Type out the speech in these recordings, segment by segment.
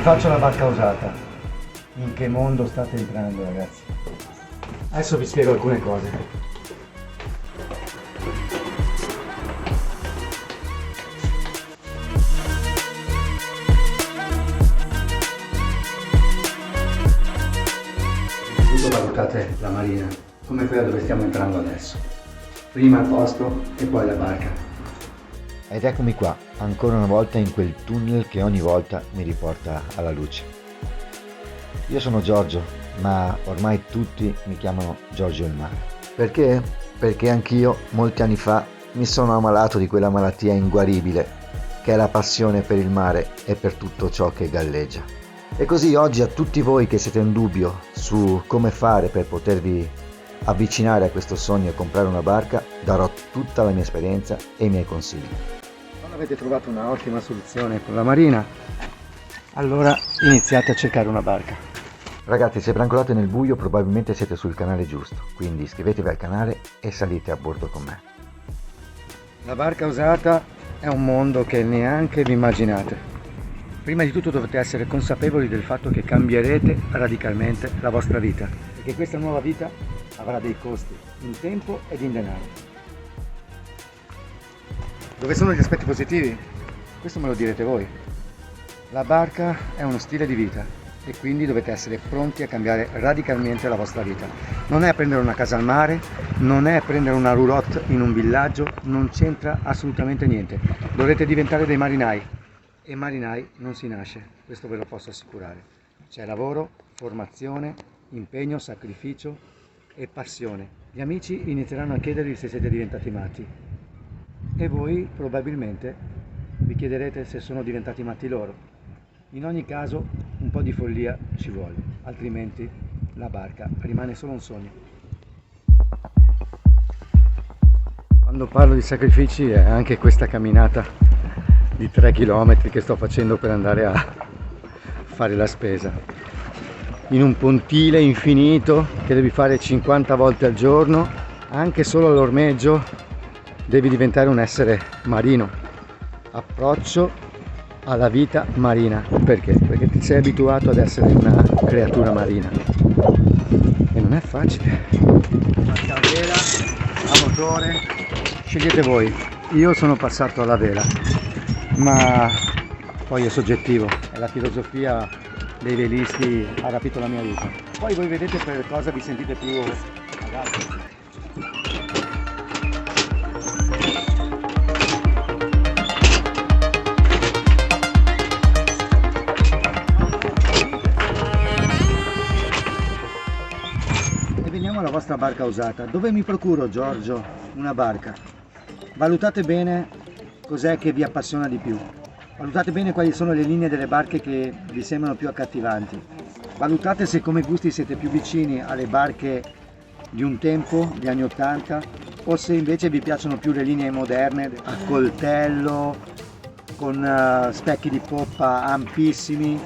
faccio la barca usata. In che mondo state entrando, ragazzi? Adesso vi spiego alcune cose. Innanzitutto valutate la marina, come quella dove stiamo entrando adesso. Prima il posto e poi la barca. Ed eccomi qua, ancora una volta in quel tunnel che ogni volta mi riporta alla luce. Io sono Giorgio, ma ormai tutti mi chiamano Giorgio il mare. Perché? Perché anch'io, molti anni fa, mi sono ammalato di quella malattia inguaribile, che è la passione per il mare e per tutto ciò che galleggia. E così oggi a tutti voi che siete in dubbio su come fare per potervi avvicinare a questo sogno e comprare una barca, darò tutta la mia esperienza e i miei consigli. Avete trovato una ottima soluzione con la marina, allora iniziate a cercare una barca. Ragazzi, se brancolate nel buio probabilmente siete sul canale giusto, quindi iscrivetevi al canale e salite a bordo con me. La barca usata è un mondo che neanche vi immaginate. Prima di tutto dovete essere consapevoli del fatto che cambierete radicalmente la vostra vita, perché questa nuova vita avrà dei costi in tempo ed in denaro. Dove sono gli aspetti positivi? Questo me lo direte voi. La barca è uno stile di vita e quindi dovete essere pronti a cambiare radicalmente la vostra vita. Non è prendere una casa al mare, non è prendere una roulotte in un villaggio, non c'entra assolutamente niente. Dovete diventare dei marinai e marinai non si nasce, questo ve lo posso assicurare. C'è lavoro, formazione, impegno, sacrificio e passione. Gli amici inizieranno a chiedervi se siete diventati matti. E voi probabilmente vi chiederete se sono diventati matti loro. In ogni caso un po' di follia ci vuole, altrimenti la barca rimane solo un sogno. Quando parlo di sacrifici è anche questa camminata di 3 km che sto facendo per andare a fare la spesa. In un pontile infinito che devi fare 50 volte al giorno, anche solo all'ormeggio devi diventare un essere marino. Approccio alla vita marina. Perché? Perché ti sei abituato ad essere una creatura marina e non è facile. Barca a vela, a motore, scegliete voi. Io sono passato alla vela, ma poi è soggettivo, è la filosofia dei velisti ha rapito la mia vita. Poi voi vedete per cosa vi sentite più adatti. Alla vostra barca usata. Dove mi procuro, Giorgio, una barca? Valutate bene cos'è che vi appassiona di più. Valutate bene quali sono le linee delle barche che vi sembrano più accattivanti. Valutate se come gusti siete più vicini alle barche di un tempo, gli anni 80, o se invece vi piacciono più le linee moderne, a coltello, con specchi di poppa ampissimi.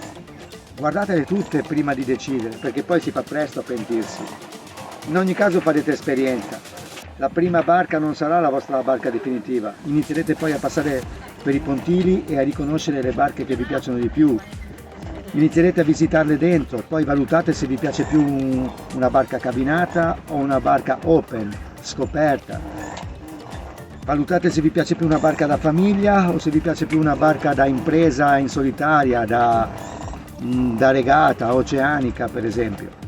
Guardatele tutte prima di decidere, perché poi si fa presto a pentirsi. In ogni caso farete esperienza. La prima barca non sarà la vostra barca definitiva. Inizierete poi a passare per i pontili e a riconoscere le barche che vi piacciono di più. Inizierete a visitarle dentro, poi valutate se vi piace più una barca cabinata o una barca open, scoperta. Valutate se vi piace più una barca da famiglia o se vi piace più una barca da impresa in solitaria, da regata oceanica per esempio.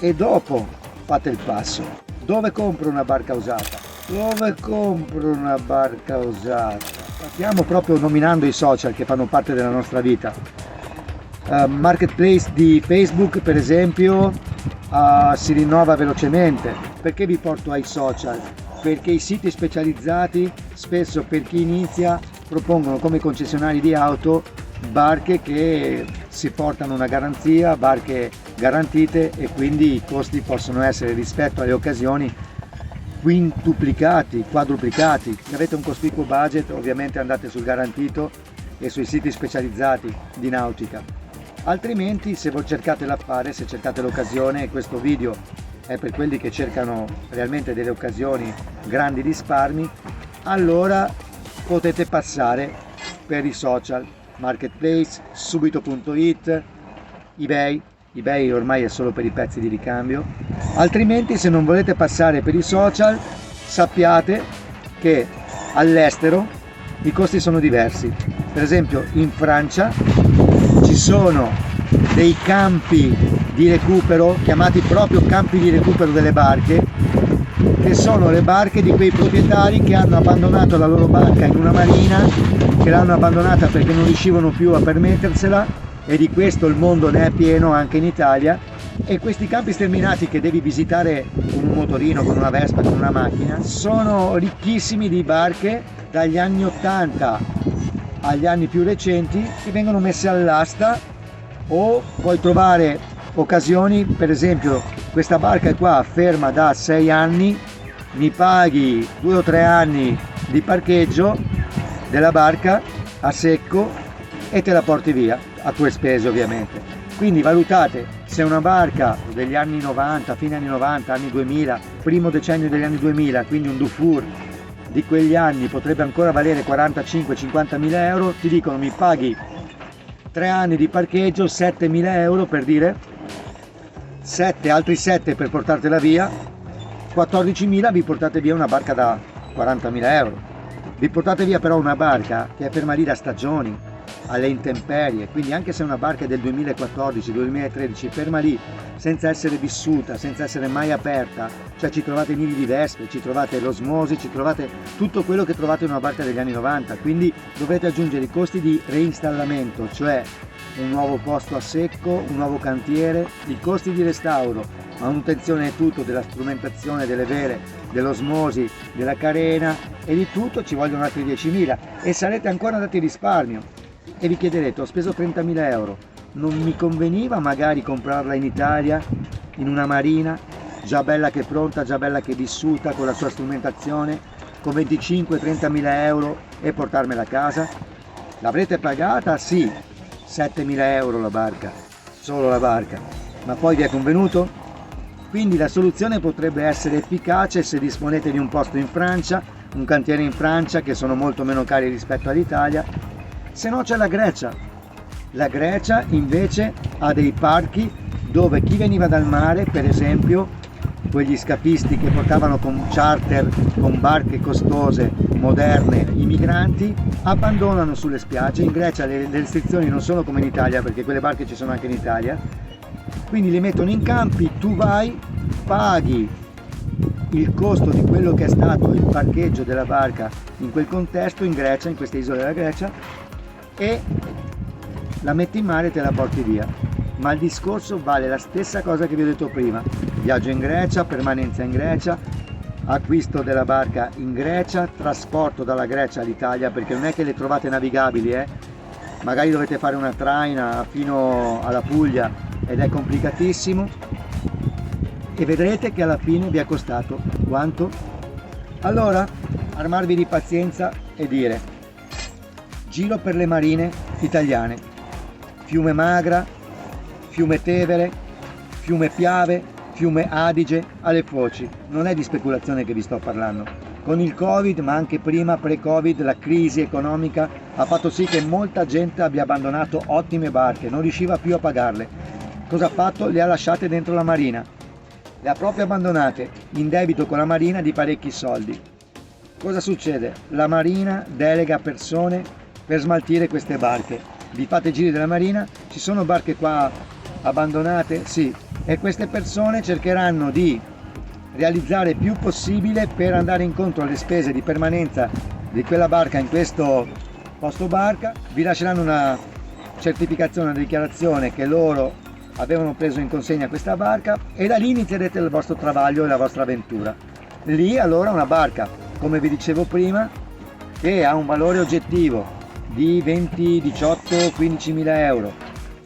E dopo fate il passo. Dove compro una barca usata? Dove compro una barca usata? Partiamo proprio nominando i social che fanno parte della nostra vita. Marketplace di Facebook per esempio si rinnova velocemente. Perché vi porto ai social? Perché i siti specializzati spesso per chi inizia propongono come concessionari di auto barche che si portano una garanzia, barche garantite e quindi i costi possono essere rispetto alle occasioni quintuplicati, quadruplicati. Se avete un cospicuo budget ovviamente andate sul garantito e sui siti specializzati di nautica. Altrimenti se voi cercate l'affare, se cercate l'occasione, e questo video è per quelli che cercano realmente delle occasioni, grandi risparmi, allora potete passare per i social. Marketplace, subito.it, eBay ormai è solo per i pezzi di ricambio. Altrimenti, se non volete passare per i social, sappiate che all'estero i costi sono diversi. Per esempio in Francia ci sono dei campi di recupero, chiamati proprio campi di recupero delle barche, che sono le barche di quei proprietari che hanno abbandonato la loro barca in una marina, che l'hanno abbandonata perché non riuscivano più a permettersela, e di questo il mondo ne è pieno anche in Italia. E questi campi sterminati, che devi visitare con un motorino, con una Vespa, con una macchina, sono ricchissimi di barche dagli anni 80 agli anni più recenti, che vengono messe all'asta, o puoi trovare occasioni. Per esempio questa barca qua ferma da 6 anni, mi paghi 2 o 3 anni di parcheggio della barca a secco e te la porti via, a tue spese ovviamente. Quindi valutate se una barca degli anni 90, fine anni 90, anni 2000, primo decennio degli anni 2000, quindi un Dufour di quegli anni, potrebbe ancora valere 45-50 mila euro. Ti dicono mi paghi 3 anni di parcheggio, 7.000 euro per dire, 7, altri 7 per portartela via, 14.000, vi portate via una barca da 40.000 euro. Vi portate via però una barca che è ferma lì da stagioni, alle intemperie, quindi anche se una barca è del 2014-2013 ferma lì senza essere vissuta, senza essere mai aperta, cioè ci trovate nidi di vespe, ci trovate l'osmosi, ci trovate tutto quello che trovate in una barca degli anni 90, quindi dovete aggiungere i costi di reinstallamento, cioè un nuovo posto a secco, un nuovo cantiere, i costi di restauro, manutenzione e tutto, della strumentazione, delle vele, dell'osmosi, della carena e di tutto, ci vogliono altri 10.000 e sarete ancora andati in risparmio. E vi chiederete: ho speso 30.000 euro, non mi conveniva magari comprarla in Italia, in una marina, già bella che pronta, già bella che vissuta, con la sua strumentazione, con 25-30.000 euro e portarmela a casa? L'avrete pagata? Sì, 7.000 euro la barca, solo la barca, ma poi vi è convenuto? Quindi la soluzione potrebbe essere efficace se disponete di un posto in Francia, un cantiere in Francia, che sono molto meno cari rispetto all'Italia. Se no c'è la Grecia. La Grecia invece ha dei parchi dove chi veniva dal mare, per esempio quegli scafisti che portavano con charter, con barche costose, moderne, i migranti, abbandonano sulle spiagge. In Grecia le restrizioni non sono come in Italia, perché quelle barche ci sono anche in Italia, quindi li mettono in campi, tu vai, paghi il costo di quello che è stato il parcheggio della barca in quel contesto, in Grecia, in queste isole della Grecia, e la metti in mare e te la porti via. Ma il discorso vale la stessa cosa che vi ho detto prima: viaggio in Grecia, permanenza in Grecia, acquisto della barca in Grecia, trasporto dalla Grecia all'Italia, perché non è che le trovate navigabili, magari dovete fare una traina fino alla Puglia ed è complicatissimo, e vedrete che alla fine vi è costato quanto? Allora, armarvi di pazienza e dire: giro per le marine italiane, Fiume Magra, Fiume Tevere, Fiume Piave, Fiume Adige, alle Foci. Non è di speculazione che vi sto parlando. Con il Covid, ma anche prima, pre-Covid, la crisi economica ha fatto sì che molta gente abbia abbandonato ottime barche, non riusciva più a pagarle. Cosa ha fatto? Le ha lasciate dentro la marina. Le ha proprio abbandonate, in debito con la marina di parecchi soldi. Cosa succede? La marina delega persone per smaltire queste barche. Vi fate giri della marina, ci sono barche qua abbandonate? Sì, e queste persone cercheranno di realizzare il più possibile per andare incontro alle spese di permanenza di quella barca in questo posto barca. Vi lasceranno una certificazione, una dichiarazione che loro avevano preso in consegna questa barca, e da lì inizierete il vostro travaglio e la vostra avventura. Lì allora una barca, come vi dicevo prima, che ha un valore oggettivo di 20, 18, 15.000 euro,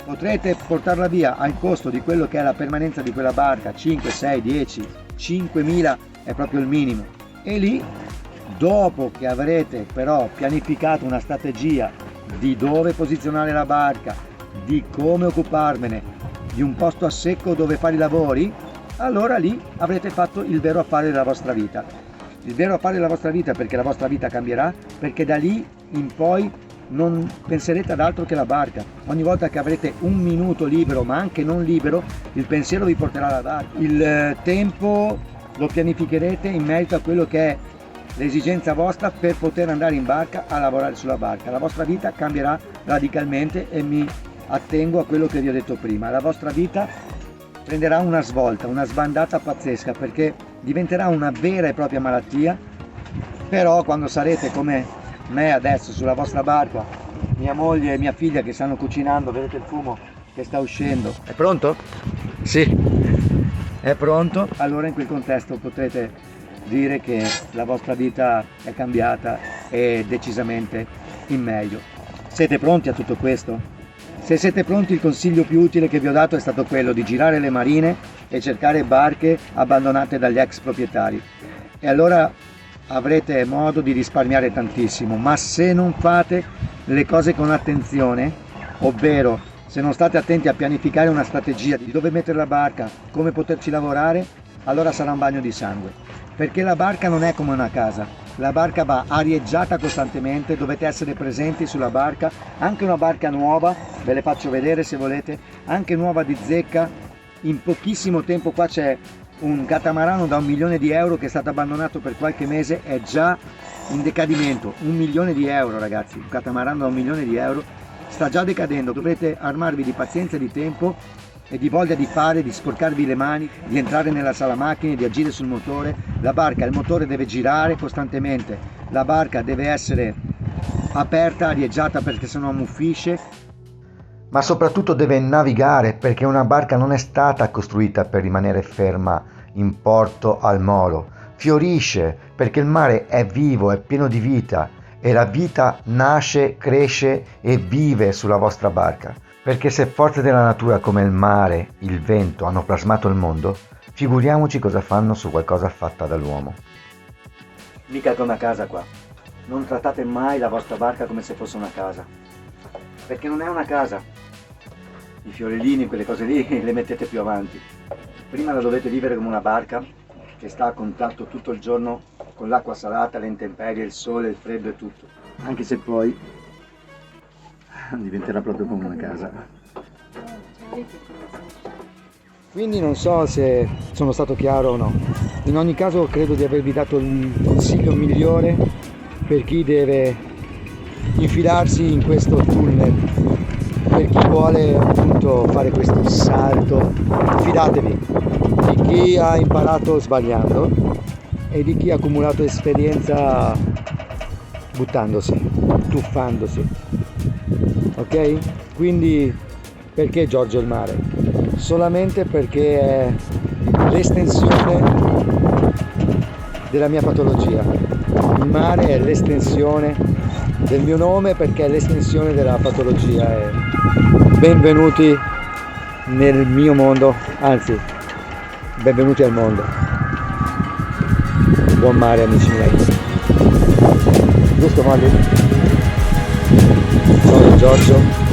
potrete portarla via al costo di quello che è la permanenza di quella barca, 5, 6, 10, 5.000 è proprio il minimo. E lì, dopo che avrete però pianificato una strategia di dove posizionare la barca, di come occuparmene, di un posto a secco dove fare i lavori, allora lì avrete fatto il vero affare della vostra vita. Il vero affare della vostra vita, perché la vostra vita cambierà, perché da lì in poi non penserete ad altro che la barca. Ogni volta che avrete un minuto libero, ma anche non libero, il pensiero vi porterà alla barca. Il tempo lo pianificherete in merito a quello che è l'esigenza vostra per poter andare in barca a lavorare sulla barca. La vostra vita cambierà radicalmente e mi attengo a quello che vi ho detto prima. La vostra vita prenderà una svolta, una sbandata pazzesca, perché diventerà una vera e propria malattia. Però quando sarete come me adesso sulla vostra barca, mia moglie e mia figlia che stanno cucinando, vedete il fumo che sta uscendo. È pronto? Sì, è pronto. Allora in quel contesto potrete dire che la vostra vita è cambiata e decisamente in meglio. Siete pronti a tutto questo? Se siete pronti, il consiglio più utile che vi ho dato è stato quello di girare le marine e cercare barche abbandonate dagli ex proprietari. E allora avrete modo di risparmiare tantissimo, ma se non fate le cose con attenzione, ovvero se non state attenti a pianificare una strategia di dove mettere la barca, come poterci lavorare, allora sarà un bagno di sangue. Perché la barca non è come una casa, la barca va arieggiata costantemente, dovete essere presenti sulla barca, anche una barca nuova, ve le faccio vedere se volete, anche nuova di zecca, in pochissimo tempo. Qua c'è un catamarano da 1 milione di euro che è stato abbandonato per qualche mese, è già in decadimento. 1 milione di euro, ragazzi, un catamarano da 1 milione di euro sta già decadendo. Dovrete armarvi di pazienza e di tempo e di voglia di fare, di sporcarvi le mani, di entrare nella sala macchine, di agire sul motore. La barca, il motore deve girare costantemente, la barca deve essere aperta, arieggiata, perché sennò ammuffisce, ma soprattutto deve navigare, perché una barca non è stata costruita per rimanere ferma in porto al molo. Fiorisce perché il mare è vivo, è pieno di vita, e la vita nasce, cresce e vive sulla vostra barca. Perché se forze della natura come il mare, il vento hanno plasmato il mondo, figuriamoci cosa fanno su qualcosa fatta dall'uomo. Mica come a casa qua. Non trattate mai la vostra barca come se fosse una casa, perché non è una casa. I fiorellini, quelle cose lì, le mettete più avanti. Prima la dovete vivere come una barca che sta a contatto tutto il giorno con l'acqua salata, le intemperie, il sole, il freddo e tutto. Anche se poi diventerà proprio come una casa. Quindi non so se sono stato chiaro o no. In ogni caso credo di avervi dato il consiglio migliore per chi deve infilarsi in questo tunnel, per chi vuole appunto fare questo salto. Fidatevi di chi ha imparato sbagliando e di chi ha accumulato esperienza buttandosi, tuffandosi. Ok? Quindi perché Giorgio il mare? Solamente perché è l'estensione della mia patologia. Il mare è l'estensione del mio nome, perché è l'estensione della patologia. E benvenuti nel mio mondo, anzi benvenuti al mondo. Buon mare, amici miei. Giusto, Molly? Sono Giorgio.